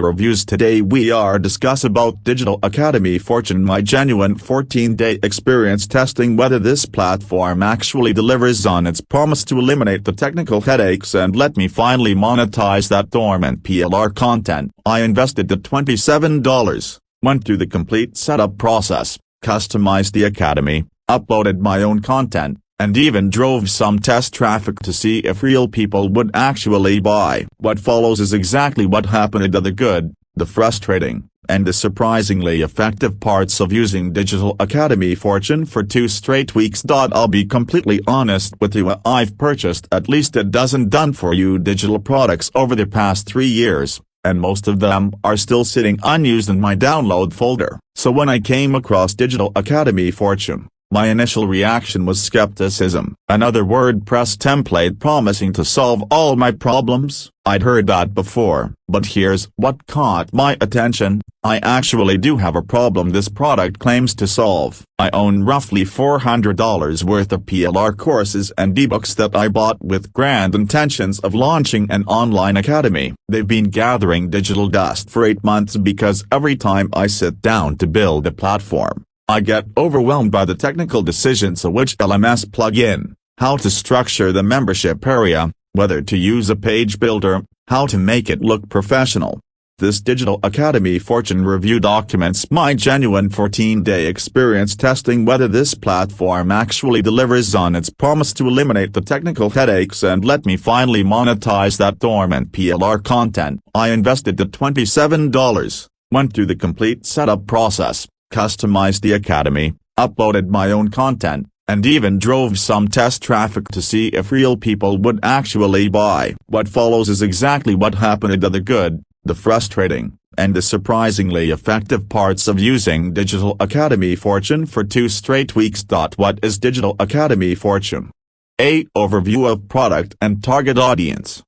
Reviews. Today we are discuss about Digital Academy Fortune, my genuine 14-day experience testing whether this platform actually delivers on its promise to eliminate the technical headaches and let me finally monetize that dormant PLR content. I invested the $27, went through the complete setup process, customized the academy, uploaded my own content, and even drove some test traffic to see if real people would actually buy. What follows is exactly what happened to the good, the frustrating, and the surprisingly effective parts of using Digital Academy Fortune for 2 straight weeks. I'll be completely honest with you, I've purchased at least a dozen done-for-you digital products over the past 3 years, and most of them are still sitting unused in my download folder. So when I came across Digital Academy Fortune, my initial reaction was skepticism. Another WordPress template promising to solve all my problems? I'd heard that before, but here's what caught my attention. I actually do have a problem this product claims to solve. I own roughly $400 worth of PLR courses and ebooks that I bought with grand intentions of launching an online academy. They've been gathering digital dust for 8 months because every time I sit down to build a platform, I get overwhelmed by the technical decisions of which LMS plugin, how to structure the membership area, whether to use a page builder, how to make it look professional. This Digital Academy Fortune review documents my genuine 14-day experience testing whether this platform actually delivers on its promise to eliminate the technical headaches and let me finally monetize that dormant PLR content. I invested the $27, went through the complete setup process, customized the academy, uploaded my own content, and even drove some test traffic to see if real people would actually buy. What follows is exactly what happened to the good, the frustrating, and the surprisingly effective parts of using Digital Academy Fortune for 2 straight weeks. What is Digital Academy Fortune? A. Overview of product and target audience.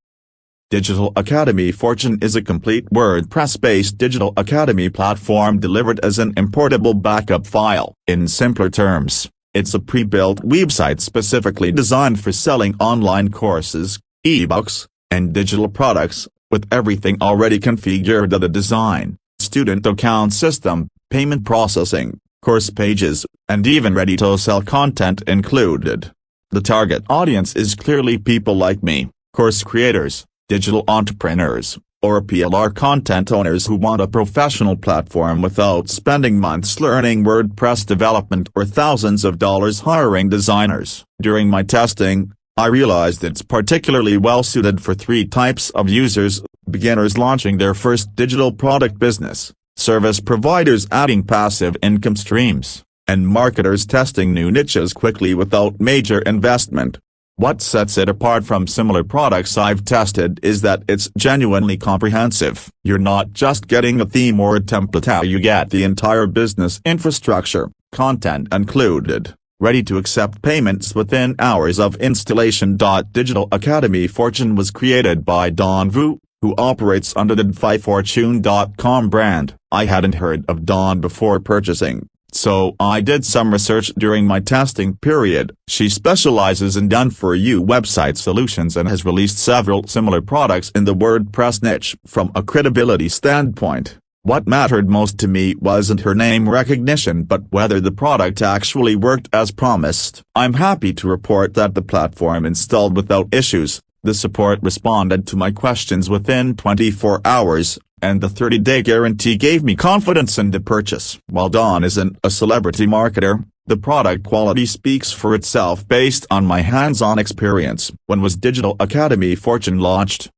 Digital Academy Fortune is a complete WordPress-based digital academy platform delivered as an importable backup file. In simpler terms, it's a pre-built website specifically designed for selling online courses, ebooks, and digital products, with everything already configured: the design, student account system, payment processing, course pages, and even ready-to-sell content included. The target audience is clearly people like me, course creators, digital entrepreneurs, or PLR content owners who want a professional platform without spending months learning WordPress development or thousands of dollars hiring designers. During my testing, I realized it's particularly well suited for 3 types of users: beginners launching their first digital product business, service providers adding passive income streams, and marketers testing new niches quickly without major investment. What sets it apart from similar products I've tested is that it's genuinely comprehensive. You're not just getting a theme or a template, you get the entire business infrastructure, content included, ready to accept payments within hours of installation. Digital Academy Fortune was created by Don Vu, who operates under the digitalacademyfortune.com brand. I hadn't heard of Don before purchasing, so I did some research during my testing period. She specializes in done-for-you website solutions and has released several similar products in the WordPress niche. From a credibility standpoint, what mattered most to me wasn't her name recognition but whether the product actually worked as promised. I'm happy to report that the platform installed without issues, the support responded to my questions within 24 hours, and the 30-day guarantee gave me confidence in the purchase. While Dawn isn't a celebrity marketer, the product quality speaks for itself based on my hands-on experience. When was Digital Academy Fortune launched?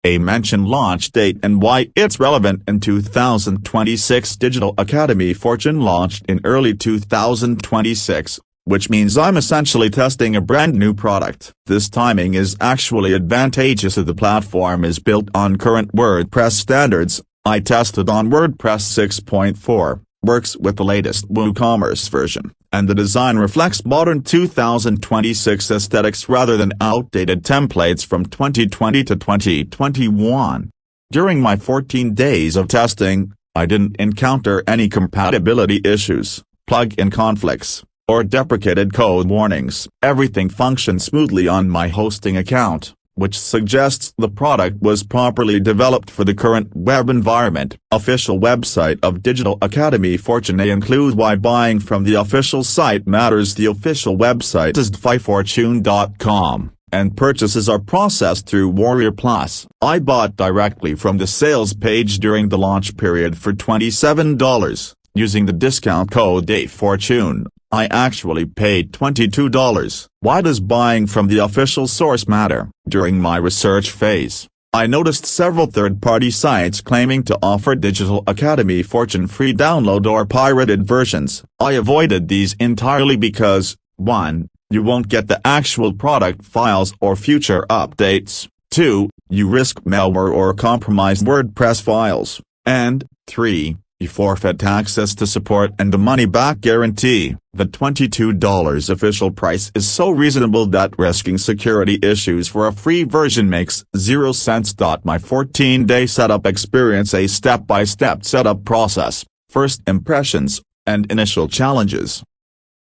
A mention launch date and why it's relevant in 2026. Digital Academy Fortune launched in early 2026. Which means I'm essentially testing a brand new product. This timing is actually advantageous as the platform is built on current WordPress standards. I tested on WordPress 6.4, works with the latest WooCommerce version, and the design reflects modern 2026 aesthetics rather than outdated templates from 2020 to 2021. During my 14 days of testing, I didn't encounter any compatibility issues, plug-in conflicts, or deprecated code warnings. Everything functioned smoothly on my hosting account, which suggests the product was properly developed for the current web environment. Official website of Digital Academy Fortune include why buying from the official site matters. The official website is digitalacademyfortune.com. And purchases are processed through Warrior Plus. I bought directly from the sales page during the launch period for $27. Using the discount code DAYFORTUNE, I actually paid $22. Why does buying from the official source matter? During my research phase, I noticed several third-party sites claiming to offer Digital Academy Fortune free download or pirated versions. I avoided these entirely because, 1. You won't get the actual product files or future updates. 2. You risk malware or compromised WordPress files. And, 3. You forfeit access to support and the money-back guarantee. The $22 official price is so reasonable that risking security issues for a free version makes 0 sense. My 14-day setup experience: a step-by-step setup process, first impressions, and initial challenges.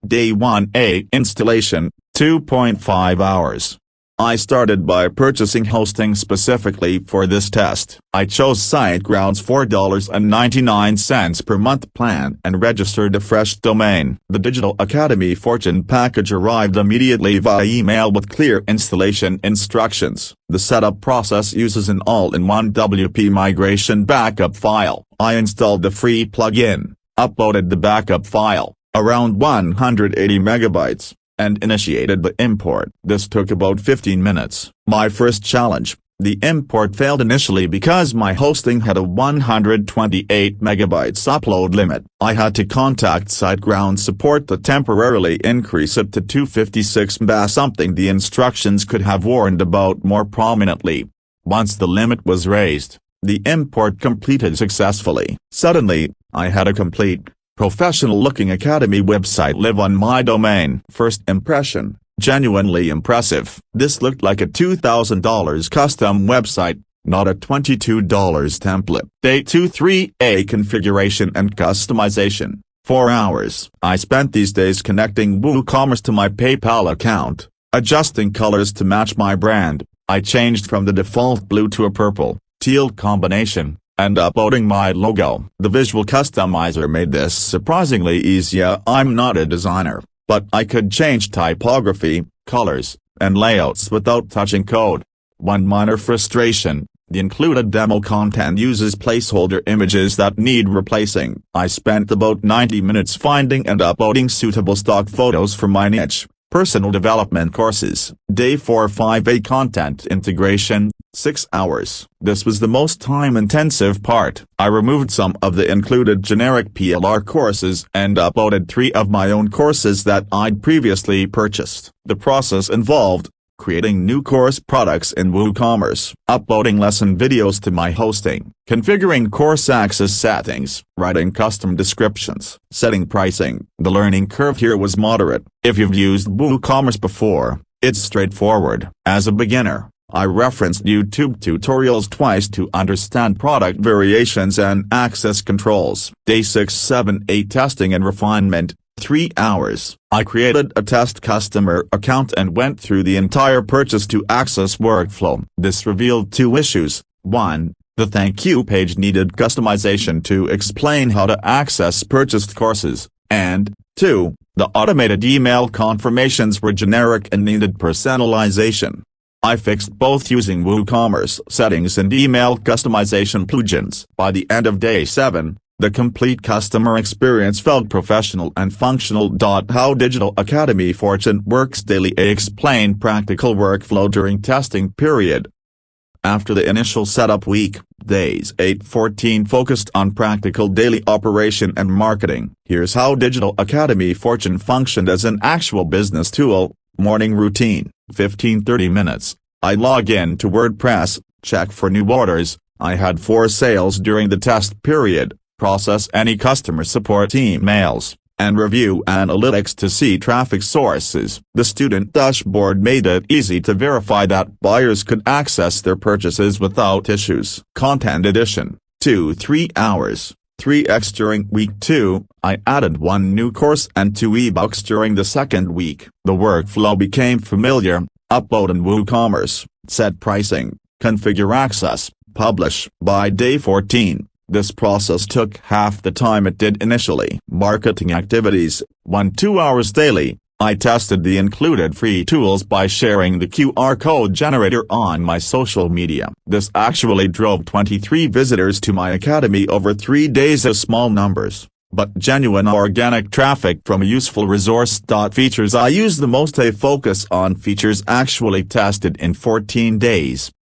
Day 1. Installation, 2.5 hours. I started by purchasing hosting specifically for this test. I chose SiteGround's $4.99 per month plan and registered a fresh domain. The Digital Academy Fortune package arrived immediately via email with clear installation instructions. The setup process uses an all-in-one WP migration backup file. I installed the free plugin, uploaded the backup file, around 180 megabytes, and initiated the import. This took about 15 minutes. My first challenge: the import failed initially because my hosting had a 128 megabytes upload limit. I had to contact SiteGround support to temporarily increase it to 256 MB, something the instructions could have warned about more prominently. Once the limit was raised, the import completed successfully. Suddenly, I had a complete, professional-looking Academy website live on my domain. First impression: genuinely impressive. This looked like a $2,000 custom website, not a $22 template. Day 2. 3A configuration and customization, 4 hours. I spent these days connecting WooCommerce to my PayPal account, adjusting colors to match my brand. I changed from the default blue to a purple, teal combination, and uploading my logo. The visual customizer made this surprisingly easy. I'm not a designer, but I could change typography, colors, and layouts without touching code. One minor frustration: the included demo content uses placeholder images that need replacing. I spent about 90 minutes finding and uploading suitable stock photos for my niche, personal development courses. Day 4. 5A content integration, 6 hours. This was the most time-intensive part. I removed some of the included generic PLR courses and uploaded 3 of my own courses that I'd previously purchased. The process involved creating new course products in WooCommerce, uploading lesson videos to my hosting, configuring course access settings, writing custom descriptions, setting pricing. The learning curve here was moderate. If you've used WooCommerce before, it's straightforward. As a beginner, I referenced YouTube tutorials twice to understand product variations and access controls. Day 6. 7A testing and refinement, 3 hours. I created a test customer account and went through the entire purchase to access workflow. This revealed 2 issues. 1. The thank you page needed customization to explain how to access purchased courses, and 2. The automated email confirmations were generic and needed personalization. I fixed both using WooCommerce settings and email customization plugins. By the end of day 7, the complete customer experience felt professional and functional. How Digital Academy Fortune works daily. I explain practical workflow during testing period. After the initial setup week, days 8-14 focused on practical daily operation and marketing. Here's how Digital Academy Fortune functioned as an actual business tool. Morning routine, 15-30 minutes. I log in to WordPress, check for new orders. I had 4 sales during the test period. Process any customer support emails, and review analytics to see traffic sources. The student dashboard made it easy to verify that buyers could access their purchases without issues. Content edition, 2-3 hours. 3x during week 2, I added 1 new course and 2 ebooks during the second week. The workflow became familiar. Upload in WooCommerce, set pricing, configure access, publish. By day 14, this process took half the time it did initially. Marketing activities, 1-2 hours daily. I tested the included free tools by sharing the QR code generator on my social media. This actually drove 23 visitors to my academy over 3 days, as small numbers, but genuine organic traffic from a useful resource. Features I use the most. A focus on features actually tested in 14 days.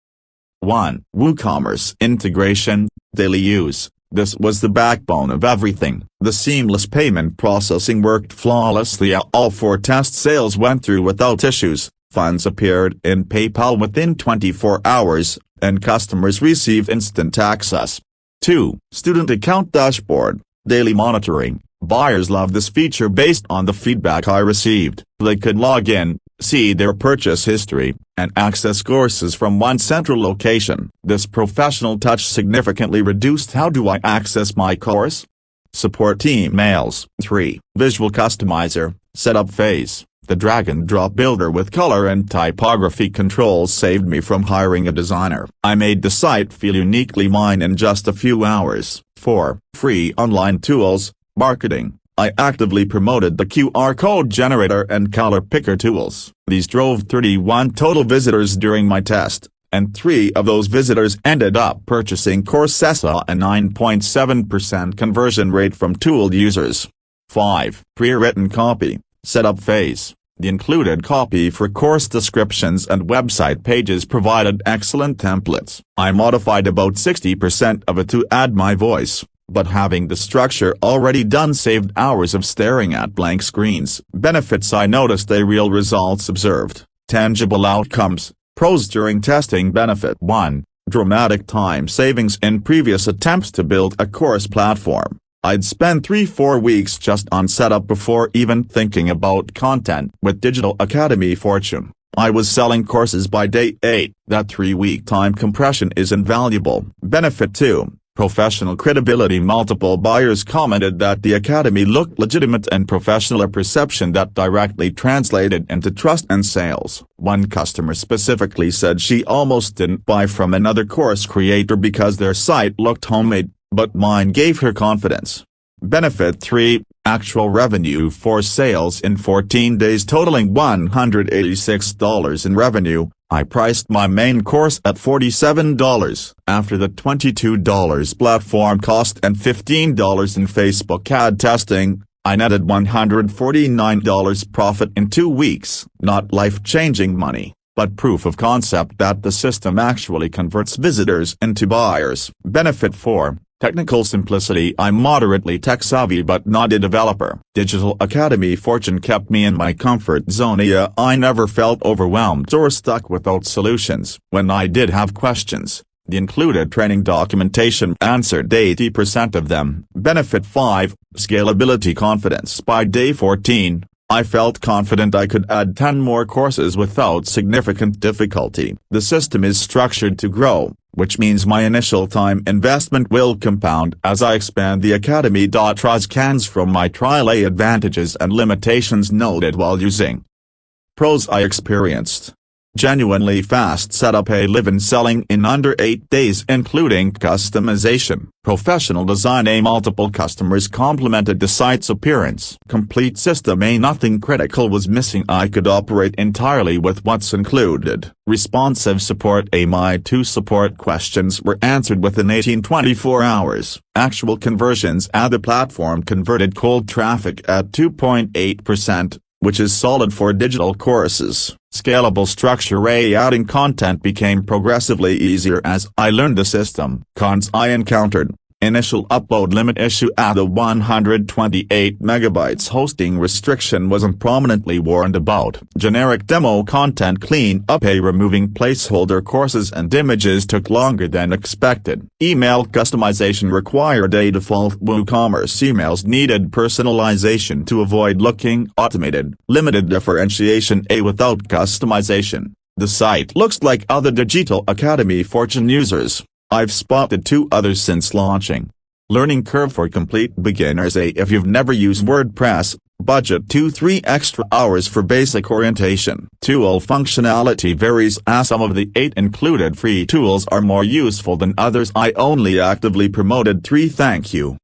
1. WooCommerce integration, daily use. This was the backbone of everything. The seamless payment processing worked flawlessly. All 4 test sales went through without issues. Funds appeared in PayPal within 24 hours, and customers received instant access. 2. Student account dashboard, daily monitoring. Buyers loved this feature based on the feedback I received. They could log in, see their purchase history, and access courses from one central location. This professional touch significantly reduced how do I access my course? Support emails. 3. Visual customizer, setup phase. The drag-and-drop builder with color and typography controls saved me from hiring a designer. I made the site feel uniquely mine in just a few hours. 4. Free online tools, marketing. I actively promoted the QR code generator and color picker tools. These drove 31 total visitors during my test, and 3 of those visitors ended up purchasing courses. A 9.7% conversion rate from tool users. 5. Pre-written copy, setup phase. The included copy for course descriptions and website pages provided excellent templates. I modified about 60% of it to add my voice, but having the structure already done saved hours of staring at blank screens. Benefits I noticed. Real results observed. Tangible outcomes. Pros during testing. Benefit 1. Dramatic time savings. In previous attempts to build a course platform, I'd spend 3-4 weeks just on setup before even thinking about content. With Digitalacademy.Fortune, I was selling courses by day 8. That 3-week time compression is invaluable. Benefit 2. Professional credibility. Multiple buyers commented that the academy looked legitimate and professional, a perception that directly translated into trust and sales. One customer specifically said she almost didn't buy from another course creator because their site looked homemade, but mine gave her confidence. Benefit 3. Actual revenue for sales in 14 days totaling $186 in revenue. I priced my main course at $47 after the $22 platform cost and $15 in Facebook ad testing. I netted $149 profit in 2 weeks. Not life-changing money, but proof of concept that the system actually converts visitors into buyers. Benefit 4. Technical simplicity. I'm moderately tech-savvy but not a developer. Digitalacademy.Fortune kept me in my comfort zone. I never felt overwhelmed or stuck without solutions. When I did have questions, the included training documentation answered 80% of them. Benefit 5. Scalability. Confidence. By day 14, I felt confident I could add 10 more courses without significant difficulty. The system is structured to grow, which means my initial time investment will compound as I expand the academy. Pros cans from my trial. Advantages and limitations noted while using. Pros I experienced. Genuinely fast setup. Live-in selling in under 8 days including customization. Professional design. Multiple customers complimented the site's appearance. Complete system. Nothing critical was missing. I could operate entirely with what's included. Responsive support. My 2 support questions were answered within 18-24 hours. Actual conversions. The platform converted cold traffic at 2.8%. Which is solid for digital courses. Scalable structure. Adding content became progressively easier as I learned the system. Cons I encountered. Initial upload limit issue. The 128 megabytes hosting restriction wasn't prominently warned about. Generic demo content clean up. Removing placeholder courses and images took longer than expected. Email customization required. Default WooCommerce emails needed personalization to avoid looking automated. Limited differentiation. Without customization, the site looks like other Digitalacademy.Fortune users. I've spotted 2 others since launching. Learning curve for complete beginners. If you've never used WordPress, Budget 2-3 extra hours for basic orientation. Tool functionality varies as some of the 8 included free tools are more useful than others. I only actively promoted 3. Thank you.